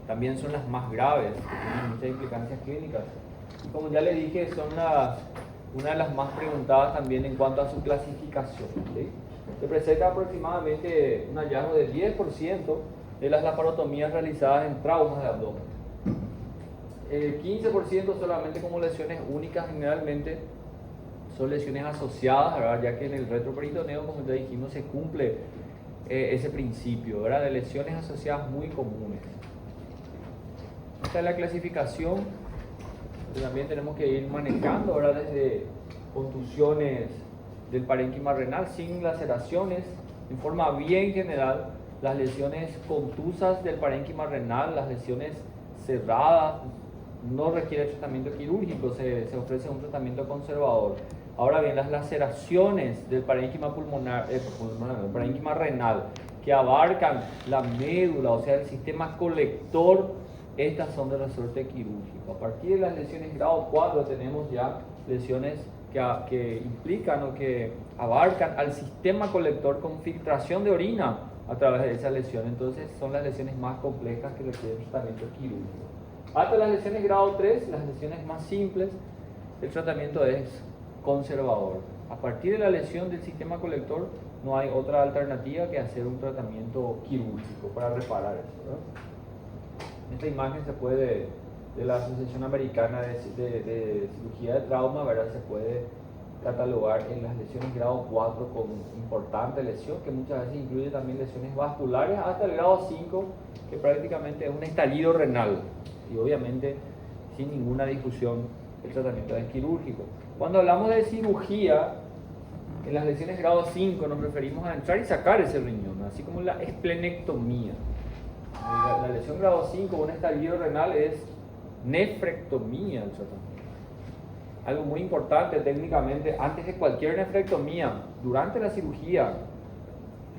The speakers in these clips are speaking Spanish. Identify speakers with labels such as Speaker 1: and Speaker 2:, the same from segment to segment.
Speaker 1: también son las más graves, tienen muchas implicancias clínicas. Y como ya le dije, son una de las más preguntadas también en cuanto a su clasificación. ¿Sí? Representa aproximadamente un hallazgo del 10% de las laparotomías realizadas en traumas de abdomen. 15% solamente como lesiones únicas, generalmente son lesiones asociadas, ¿verdad? Ya que en el retroperitoneo, como ya dijimos, se cumple ese principio, ¿verdad? De lesiones asociadas muy comunes. Esta es la clasificación que también tenemos que ir manejando, ¿verdad? Desde contusiones del parénquima renal sin laceraciones, en forma bien general, las lesiones contusas del parénquima renal, las lesiones cerradas, no requiere tratamiento quirúrgico, se ofrece un tratamiento conservador. Ahora bien, las laceraciones del parénquima pulmonar, el parénquima renal, que abarcan la médula, o sea, el sistema colector, estas son de resorte quirúrgico. A partir de las lesiones grado 4 tenemos ya lesiones que implican o que abarcan al sistema colector con filtración de orina a través de esa lesión. Entonces son las lesiones más complejas que requieren tratamiento quirúrgico. Hasta las lesiones grado 3, las lesiones más simples, el tratamiento es conservador. A partir de la lesión del sistema colector no hay otra alternativa que hacer un tratamiento quirúrgico para reparar eso, ¿verdad? Esta imagen se puede, de la Asociación Americana de Cirugía de Trauma, ¿verdad? Se puede catalogar en las lesiones grado 4 con importante lesión, que muchas veces incluye también lesiones vasculares, hasta el grado 5, que prácticamente es un estallido renal. Y obviamente, sin ninguna discusión, el tratamiento es quirúrgico. Cuando hablamos de cirugía, en las lesiones grado 5 nos referimos a entrar y sacar ese riñón, así como la esplenectomía. La lesión grado 5, un estallido renal, es nefrectomía el tratamiento. Algo muy importante técnicamente, antes de cualquier nefrectomía, durante la cirugía,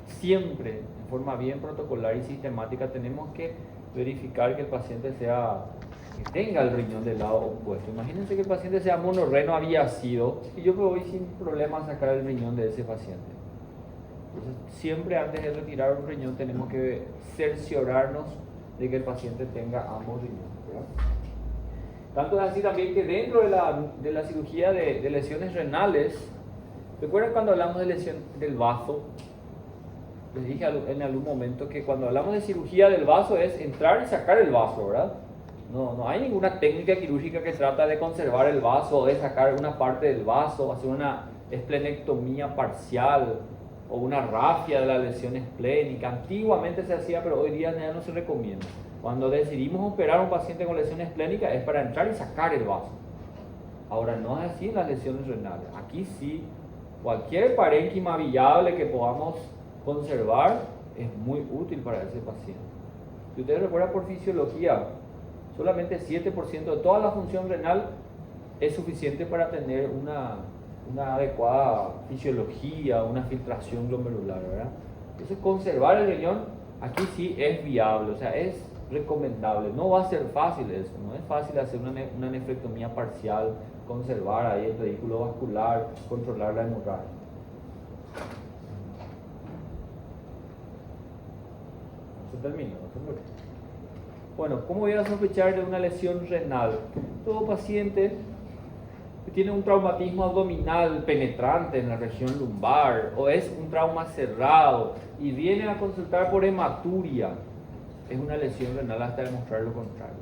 Speaker 1: siempre, en forma bien protocolar y sistemática, tenemos que verificar que el paciente que tenga el riñón del lado opuesto. Imagínense que el paciente sea monorreno, había sido, y yo voy sin problema a sacar el riñón de ese paciente. Entonces, siempre antes de retirar un riñón tenemos que cerciorarnos de que el paciente tenga ambos riñones, ¿verdad? Tanto es así también que dentro de la cirugía de lesiones renales, ¿recuerdan cuando hablamos de lesión del vaso? Les dije en algún momento que cuando hablamos de cirugía del vaso es entrar y sacar el vaso, ¿verdad? No hay ninguna técnica quirúrgica que trata de conservar el vaso o de sacar una parte del vaso, hacer una esplenectomía parcial o una rafia de la lesión esplénica. Antiguamente se hacía, pero hoy día ya no se recomienda. Cuando decidimos operar a un paciente con lesión esplénica es para entrar y sacar el vaso. Ahora no es así en las lesiones renales. Aquí sí, cualquier parénquima viable que podamos conservar es muy útil para ese paciente. Si ustedes recuerdan por fisiología, solamente 7% de toda la función renal es suficiente para tener una adecuada fisiología, una filtración glomerular, ¿verdad? Entonces conservar el riñón aquí sí es viable, o sea, es recomendable. No va a ser fácil eso, no es fácil hacer una nefrectomía parcial, conservar ahí el vehículo vascular, controlar la hemorragia. Se termina, no se muere. Bueno, ¿cómo voy a sospechar de una lesión renal? Todo paciente que tiene un traumatismo abdominal penetrante en la región lumbar o es un trauma cerrado y viene a consultar por hematuria, es una lesión renal hasta demostrar lo contrario.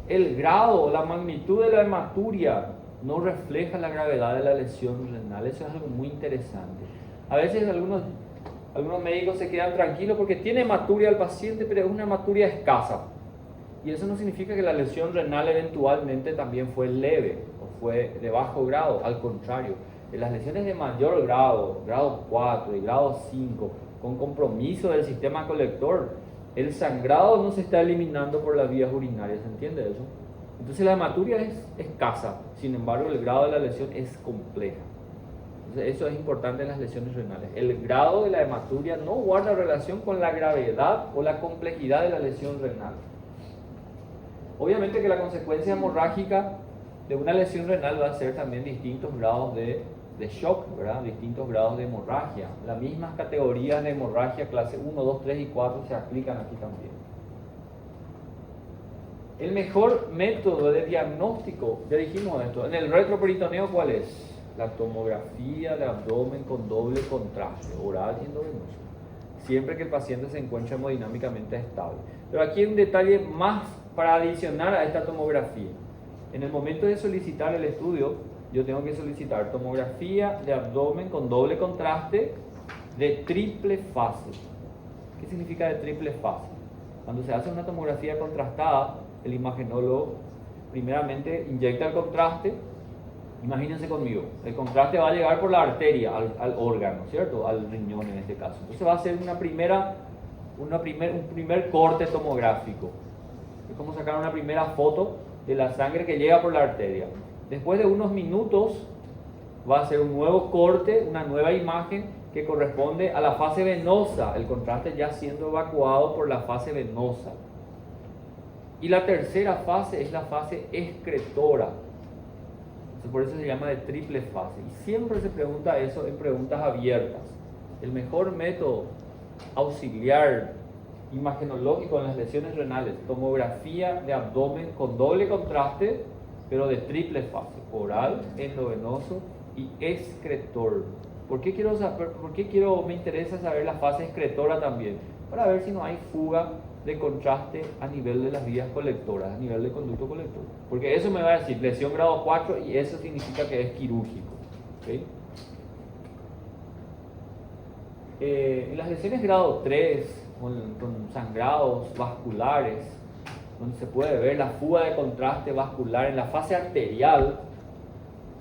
Speaker 1: El grado o la magnitud de la hematuria no refleja la gravedad de la lesión renal, eso es algo muy interesante. A veces algunos médicos se quedan tranquilos porque tiene hematuria el paciente, pero es una hematuria escasa. Y eso no significa que la lesión renal eventualmente también fue leve o fue de bajo grado, al contrario. En las lesiones de mayor grado, grado 4 y grado 5, con compromiso del sistema colector, el sangrado no se está eliminando por las vías urinarias, ¿se entiende eso? Entonces la hematuria es escasa, sin embargo el grado de la lesión es compleja. Entonces eso es importante en las lesiones renales. El grado de la hematuria no guarda relación con la gravedad o la complejidad de la lesión renal. Obviamente que la consecuencia hemorrágica de una lesión renal va a ser también distintos grados de shock, ¿verdad? Distintos grados de hemorragia. Las mismas categorías de hemorragia clase 1, 2, 3 y 4 se aplican aquí también. El mejor método de diagnóstico, ya dijimos esto, en el retroperitoneo, ¿cuál es? La tomografía de abdomen con doble contraste, oral y endovenoso, siempre que el paciente se encuentre hemodinámicamente estable. Pero aquí hay un detalle más para adicionar a esta tomografía. En el momento de solicitar el estudio, yo tengo que solicitar tomografía de abdomen con doble contraste de triple fase. ¿Qué significa de triple fase? Cuando se hace una tomografía contrastada, el imagenólogo primeramente inyecta el contraste. Imagínense conmigo, el contraste va a llegar por la arteria al órgano, ¿cierto? Al riñón en este caso. Entonces va a ser un primer corte tomográfico. Es como sacar una primera foto de la sangre que llega por la arteria. Después de unos minutos va a ser un nuevo corte, una nueva imagen que corresponde a la fase venosa, el contraste ya siendo evacuado por la fase venosa. Y la tercera fase es la fase excretora. Por eso se llama de triple fase. Y siempre se pregunta eso en preguntas abiertas. El mejor método auxiliar imagenológico en las lesiones renales, tomografía de abdomen con doble contraste, pero de triple fase, oral, endovenoso y excretor. ¿Por qué me interesa saber la fase excretora también? Para ver si no hay fuga de contraste a nivel de las vías colectoras, a nivel del conducto colector. Porque eso me va a decir lesión grado 4 y eso significa que es quirúrgico. ¿Okay? En las lesiones grado 3, con sangrados vasculares, donde se puede ver la fuga de contraste vascular en la fase arterial,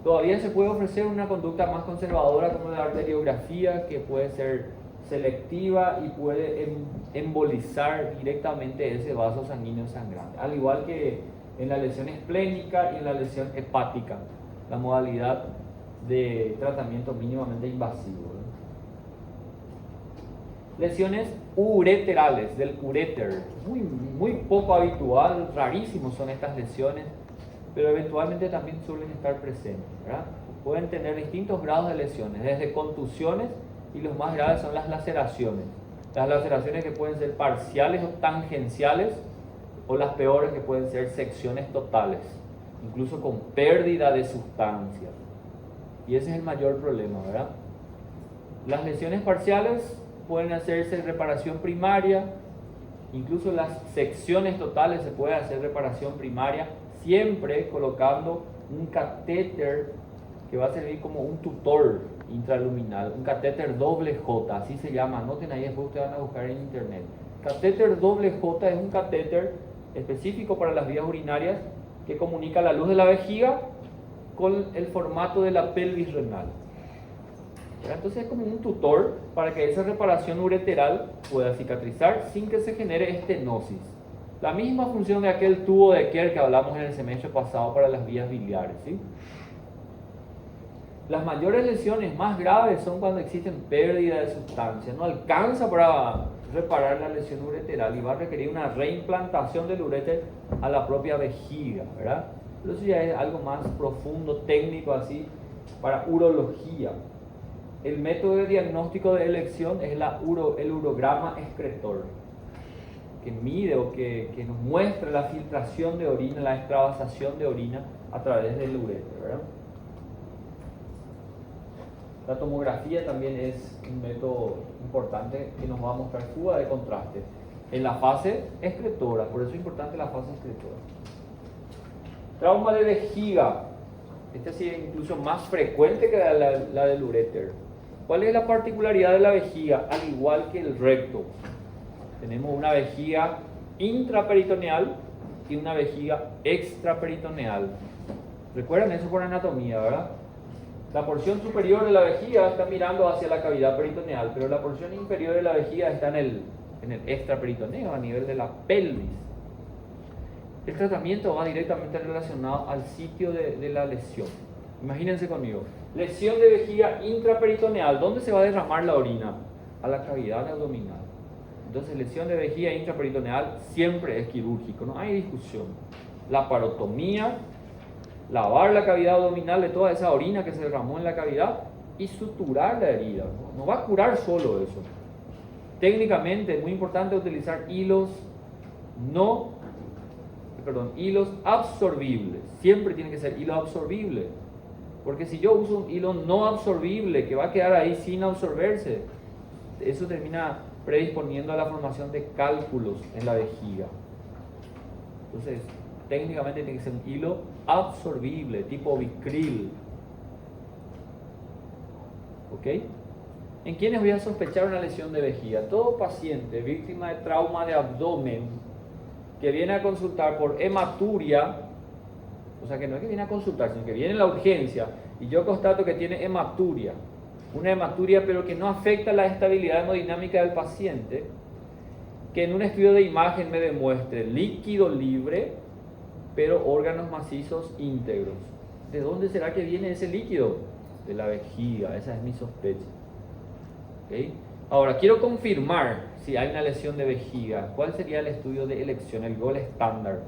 Speaker 1: todavía se puede ofrecer una conducta más conservadora como la arteriografía, que puede ser selectiva y puede embolizar directamente ese vaso sanguíneo sangrante, al igual que en la lesión esplénica y en la lesión hepática, la modalidad de tratamiento mínimamente invasivo. Lesiones ureterales, del uréter, muy poco habitual, rarísimos son estas lesiones, pero eventualmente también suelen estar presentes, ¿verdad? Pueden tener distintos grados de lesiones, desde contusiones, y los más graves son las laceraciones. Las laceraciones que pueden ser parciales o tangenciales, o las peores que pueden ser secciones totales, incluso con pérdida de sustancia. Y ese es el mayor problema, ¿verdad? Las lesiones parciales pueden hacerse reparación primaria, incluso las secciones totales se puede hacer reparación primaria, siempre colocando un catéter que va a servir como un tutor intraluminal, un catéter doble J, así se llama, anoten ahí, después ustedes van a buscar en internet. Catéter doble J es un catéter específico para las vías urinarias que comunica la luz de la vejiga con el formato de la pelvis renal. Entonces es como un tutor para que esa reparación ureteral pueda cicatrizar sin que se genere estenosis. La misma función de aquel tubo de Kerr que hablamos en el semestre pasado para las vías biliares, ¿sí? Las mayores lesiones más graves son cuando existen pérdida de sustancia. No alcanza para reparar la lesión ureteral y va a requerir una reimplantación del uréter a la propia vejiga, ¿verdad? Pero eso ya es algo más profundo, técnico, así, para urología. El método de diagnóstico de elección es el urograma excretor, que mide o que nos muestra la filtración de orina, la extravasación de orina a través del uréter, ¿verdad? La tomografía también es un método importante que nos va a mostrar fuga de contraste en la fase excretora, por eso es importante la fase excretora. Trauma de vejiga, este sí es incluso más frecuente que la del uréter. ¿Cuál es la particularidad de la vejiga? Al igual que el recto, tenemos una vejiga intraperitoneal y una vejiga extraperitoneal. Recuerden eso por anatomía, ¿verdad? La porción superior de la vejiga está mirando hacia la cavidad peritoneal, pero la porción inferior de la vejiga está en el extraperitoneo, a nivel de la pelvis. El tratamiento va directamente relacionado al sitio de la lesión. Imagínense conmigo, lesión de vejiga intraperitoneal, ¿dónde se va a derramar la orina? A la cavidad abdominal. Entonces, lesión de vejiga intraperitoneal siempre es quirúrgico, no hay discusión. La parotomía, lavar la cavidad abdominal de toda esa orina que se derramó en la cavidad y suturar la herida. No va a curar solo eso. Técnicamente es muy importante utilizar hilos hilos absorbibles. Siempre tiene que ser hilo absorbible. Porque si yo uso un hilo no absorbible que va a quedar ahí sin absorberse, eso termina predisponiendo a la formación de cálculos en la vejiga. Entonces, técnicamente tiene que ser un hilo absorbible, tipo Vicryl. ¿Ok? ¿En quiénes voy a sospechar una lesión de vejiga? Todo paciente víctima de trauma de abdomen que viene a consultar por hematuria, o sea que no es que viene a consultar, sino que viene en la urgencia y yo constato que tiene hematuria, una hematuria pero que no afecta la estabilidad hemodinámica del paciente, que en un estudio de imagen me demuestre líquido libre, pero órganos macizos íntegros. ¿De dónde será que viene ese líquido? De la vejiga, esa es mi sospecha. ¿Okay? Ahora, quiero confirmar si hay una lesión de vejiga. ¿Cuál sería el estudio de elección, el gold standard?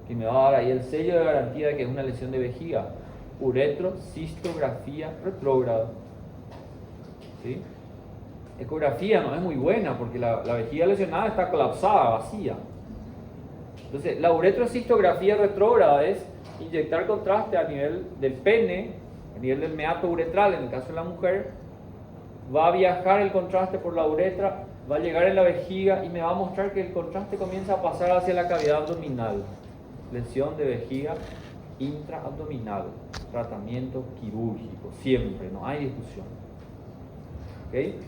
Speaker 1: Que me va a dar ahí el sello de garantía de que es una lesión de vejiga. Uretrocistografía retrógrada. ¿Sí? Ecografía no es muy buena porque la vejiga lesionada está colapsada, vacía. Entonces, la uretrocistografía retrógrada es inyectar contraste a nivel del pene, a nivel del meato uretral, en el caso de la mujer. Va a viajar el contraste por la uretra, va a llegar en la vejiga y me va a mostrar que el contraste comienza a pasar hacia la cavidad abdominal. Lesión de vejiga intraabdominal, tratamiento quirúrgico, siempre, no hay discusión. ¿Okay?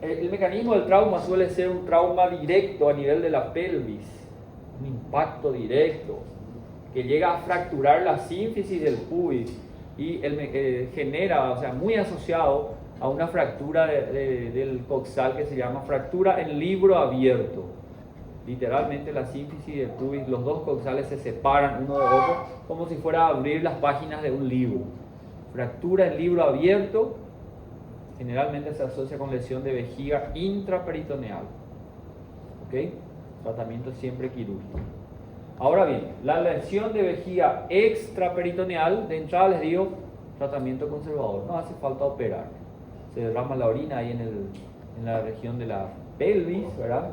Speaker 1: El mecanismo del trauma suele ser un trauma directo a nivel de la pelvis, un impacto directo que llega a fracturar la sínfisis del pubis y genera, o sea, muy asociado a una fractura del coxal que se llama fractura en libro abierto. Literalmente la sínfisis del pubis, los dos coxales se separan uno de otro como si fuera a abrir las páginas de un libro. Fractura en libro abierto generalmente se asocia con lesión de vejiga intraperitoneal. ¿Ok? Tratamiento siempre quirúrgico. Ahora bien, la lesión de vejiga extraperitoneal, de entrada les digo, tratamiento conservador, no hace falta operar. Se derrama la orina ahí en la región de la pelvis, ¿verdad?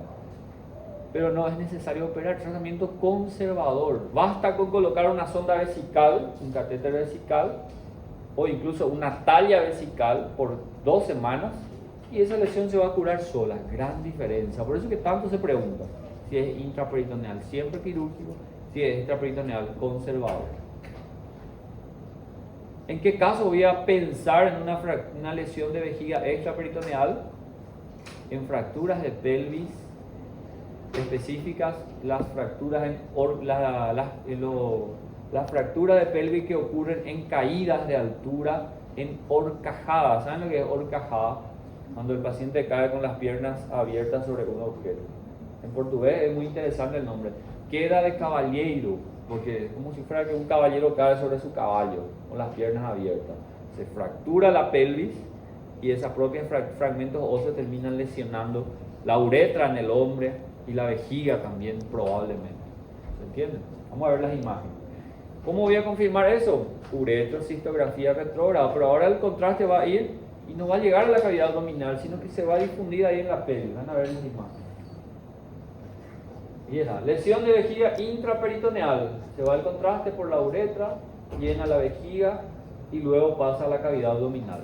Speaker 1: Pero no es necesario operar, tratamiento conservador. Basta con colocar una sonda vesical, un catéter vesical, o incluso una talla vesical por 2 semanas, y esa lesión se va a curar sola. Gran diferencia. Por eso que tanto se pregunta si es intraperitoneal siempre quirúrgico, si es extraperitoneal conservador. ¿En qué caso voy a pensar en una lesión de vejiga extraperitoneal? En fracturas de pelvis específicas, las fracturas las fracturas de pelvis que ocurren en caídas de altura, en horcajadas. ¿Saben lo que es horcajada? Cuando el paciente cae con las piernas abiertas sobre un objeto. En portugués es muy interesante el nombre. Queda de caballero, porque es como si fuera que un caballero cae sobre su caballo, con las piernas abiertas. Se fractura la pelvis y esos propios fragmentos óseos terminan lesionando la uretra en el hombre y la vejiga también probablemente. ¿Se entiende? Vamos a ver las imágenes. ¿Cómo voy a confirmar eso? Uretrocistografía retrógrada, pero ahora el contraste va a ir y no va a llegar a la cavidad abdominal, sino que se va a difundir ahí en la pelvis. Van a ver las imágenes. Y esa, lesión de vejiga intraperitoneal, se va el contraste por la uretra, llena la vejiga y luego pasa a la cavidad abdominal.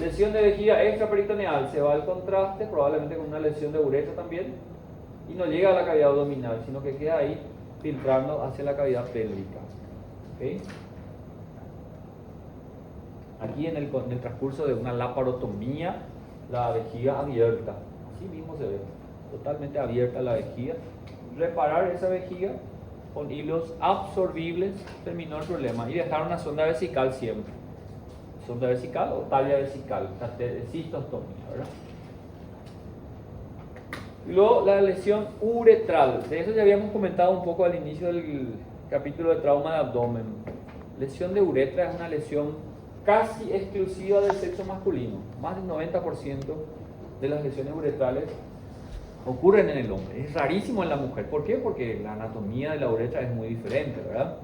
Speaker 1: Lesión de vejiga extraperitoneal, se va el contraste, probablemente con una lesión de uretra también, y no llega a la cavidad abdominal, sino que queda ahí filtrando hacia la cavidad pélvica. ¿Okay? Aquí en el transcurso de una laparotomía, la vejiga abierta, así mismo se ve. Totalmente abierta la vejiga. Reparar esa vejiga con hilos absorbibles terminó el problema y dejar una sonda vesical siempre. Sonda vesical o talla vesical, cistostomía, ¿verdad? Luego la lesión uretral. De eso ya habíamos comentado un poco al inicio del capítulo de trauma de abdomen. Lesión de uretra es una lesión casi exclusiva del sexo masculino. Más del 90% de las lesiones uretrales ocurren en el hombre. Es rarísimo en la mujer. ¿Por qué? Porque la anatomía de la uretra es muy diferente, ¿verdad?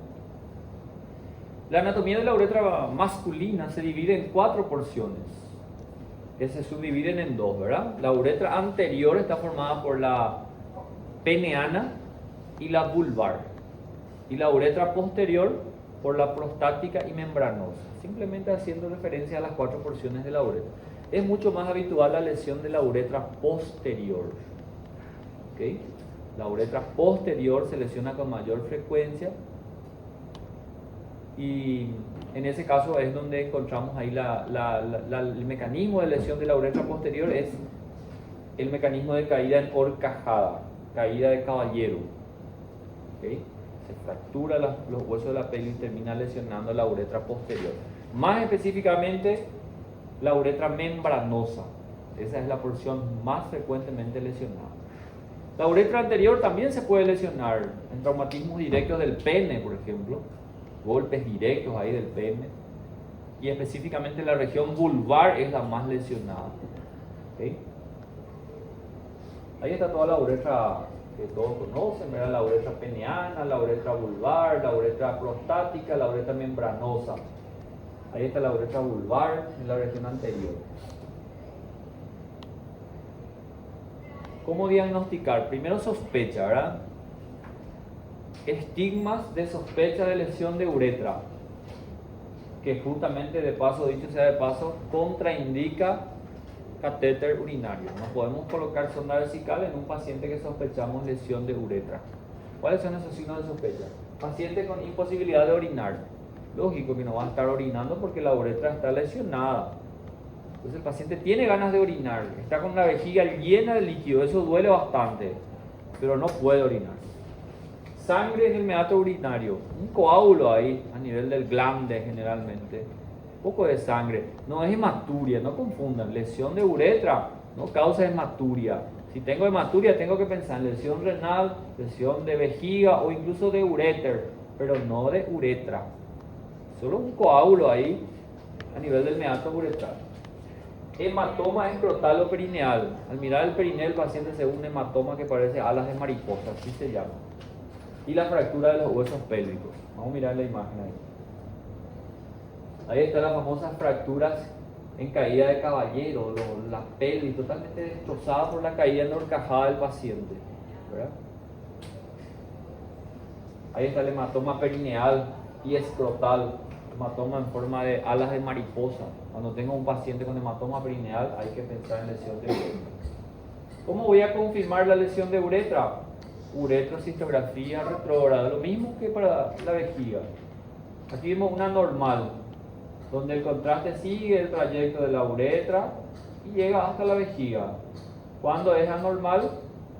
Speaker 1: La anatomía de la uretra masculina se divide en 4 porciones, que se subdividen en 2, ¿verdad? La uretra anterior está formada por la peneana y la vulvar, y la uretra posterior por la prostática y membranosa, simplemente haciendo referencia a las 4 porciones de la uretra. Es mucho más habitual la lesión de la uretra posterior. ¿Okay? La uretra posterior se lesiona con mayor frecuencia y en ese caso es donde encontramos ahí el mecanismo de lesión de la uretra posterior, es el mecanismo de caída en horcajada, caída de caballero. ¿Okay? Se fractura los huesos de la pelvis y termina lesionando la uretra posterior. Más específicamente, la uretra membranosa. Esa es la porción más frecuentemente lesionada. La uretra anterior también se puede lesionar en traumatismos directos del pene, por ejemplo, golpes directos ahí del pene, y específicamente la región vulvar es la más lesionada. ¿Okay? Ahí está toda la uretra que todos conocen, ¿verdad? La uretra peneana, la uretra vulvar, la uretra prostática, la uretra membranosa. Ahí está la uretra vulvar en la región anterior. ¿Cómo diagnosticar? Primero sospecha, ¿verdad? Estigmas de sospecha de lesión de uretra, que justamente, de paso, dicho sea de paso, contraindica catéter urinario. No podemos colocar sonda vesical en un paciente que sospechamos lesión de uretra. ¿Cuáles son esos signos de sospecha? Paciente con imposibilidad de orinar. Lógico que no va a estar orinando porque la uretra está lesionada. Entonces el paciente tiene ganas de orinar, está con la vejiga llena de líquido, eso duele bastante, pero no puede orinar. Sangre en el meato urinario, un coágulo ahí a nivel del glande generalmente, poco de sangre, no es hematuria, no confundan, lesión de uretra no causa hematuria. Si tengo hematuria tengo que pensar en lesión renal, lesión de vejiga o incluso de uréter, pero no de uretra. Solo un coágulo ahí a nivel del meato uretral. Hematoma escrotal o perineal. Al mirar el perineo el paciente se ve un hematoma que parece alas de mariposa, así se llama. Y la fractura de los huesos pélvicos. Vamos a mirar la imagen ahí. Ahí están las famosas fracturas en caída de caballero, la pelvis totalmente destrozada por la caída en horcajada del paciente, ¿verdad? Ahí está el hematoma perineal y escrotal, hematoma en forma de alas de mariposa. Cuando tengo un paciente con hematoma perineal hay que pensar en lesión de uretra. ¿Cómo voy a confirmar la lesión de uretra? Uretrocistografía retrógrada, lo mismo que para la vejiga. Aquí vemos una normal, donde el contraste sigue el trayecto de la uretra y llega hasta la vejiga. Cuando es anormal,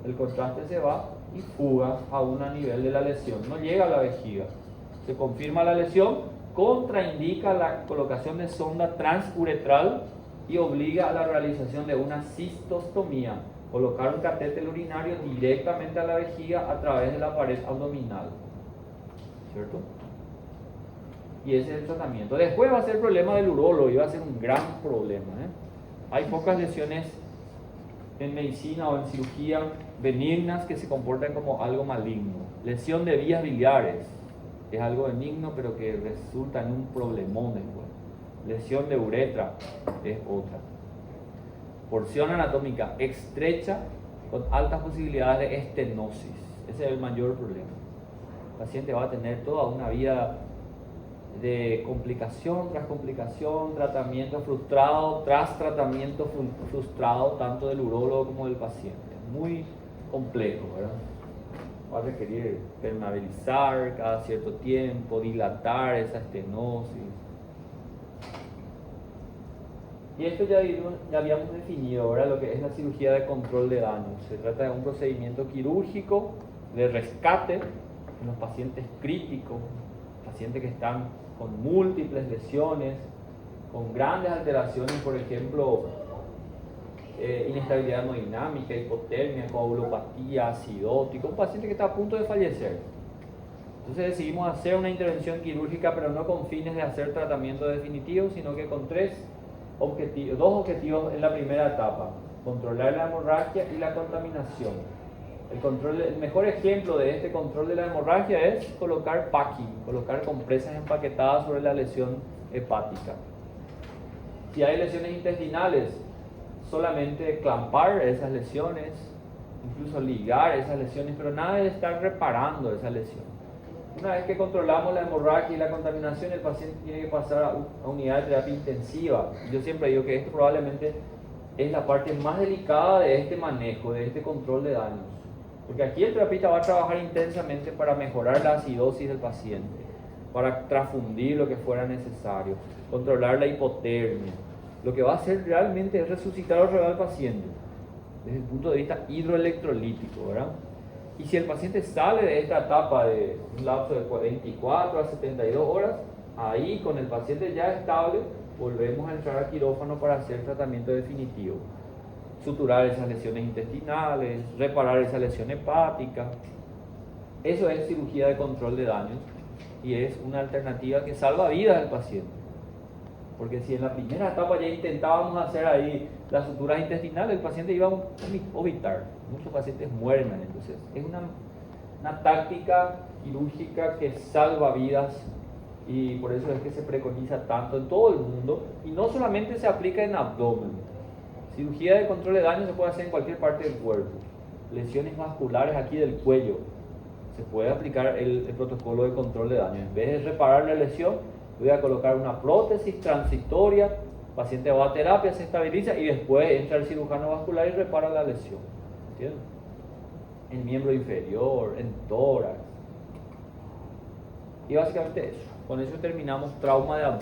Speaker 1: el contraste se va y fuga a un nivel de la lesión, no llega a la vejiga. Se confirma la lesión, contraindica la colocación de sonda transuretral y obliga a la realización de una cistostomía, colocar un catéter urinario directamente a la vejiga a través de la pared abdominal, ¿cierto? Y ese es el tratamiento. Después va a ser el problema del urólogo y va a ser un gran problema, ¿eh? Hay pocas lesiones en medicina o en cirugía benignas que se comportan como algo maligno. Lesión de vías biliares es algo benigno pero que resulta en un problemón después. Lesión de uretra es otra. Porción anatómica estrecha con altas posibilidades de estenosis. Ese es el mayor problema. El paciente va a tener toda una vida de complicación tras complicación, tratamiento frustrado tras tratamiento frustrado, tanto del urólogo como del paciente. Muy complejo, ¿verdad? Va a requerir permeabilizar cada cierto tiempo, dilatar esa estenosis. Y esto ya habíamos definido ahora lo que es la cirugía de control de daños. Se trata de un procedimiento quirúrgico de rescate en los pacientes críticos, pacientes que están con múltiples lesiones, con grandes alteraciones, por ejemplo, inestabilidad hemodinámica, hipotermia, coagulopatía, acidótico, un paciente que está a punto de fallecer. Entonces decidimos hacer una intervención quirúrgica, pero no con fines de hacer tratamiento definitivo, sino que con dos objetivos en la primera etapa: controlar la hemorragia y la contaminación. El mejor ejemplo de este control de la hemorragia es colocar packing, colocar compresas empaquetadas sobre la lesión hepática. Si hay lesiones intestinales, solamente clampar esas lesiones, incluso ligar esas lesiones, pero nada de estar reparando esa lesión. Una vez que controlamos la hemorragia y la contaminación, el paciente tiene que pasar a unidad de terapia intensiva. Yo siempre digo que esto probablemente es la parte más delicada de este manejo, de este control de daños. Porque aquí el terapeuta va a trabajar intensamente para mejorar la acidosis del paciente, para transfundir lo que fuera necesario, controlar la hipotermia. Lo que va a hacer realmente es resucitar o regar al paciente desde el punto de vista hidroelectrolítico, ¿verdad? Y si el paciente sale de esta etapa de un lapso de 24 a 72 horas, ahí con el paciente ya estable, volvemos a entrar al quirófano para hacer tratamiento definitivo. Suturar esas lesiones intestinales, reparar esa lesión hepática. Eso es cirugía de control de daños y es una alternativa que salva vidas del paciente. Porque si en la primera etapa ya intentábamos hacer ahí las suturas intestinales, el paciente iba a vomitar. Muchos pacientes mueren. Entonces es una táctica quirúrgica que salva vidas y por eso es que se preconiza tanto en todo el mundo y no solamente se aplica en abdomen. Cirugía de control de daño se puede hacer en cualquier parte del cuerpo. Lesiones vasculares aquí del cuello, se puede aplicar el protocolo de control de daño. En vez de reparar la lesión, voy a colocar una prótesis transitoria, el paciente va a terapia, se estabiliza y después entra el cirujano vascular y repara la lesión. ¿Entienden? En miembro inferior, en tórax. Y básicamente eso. Con eso terminamos trauma de abdomen.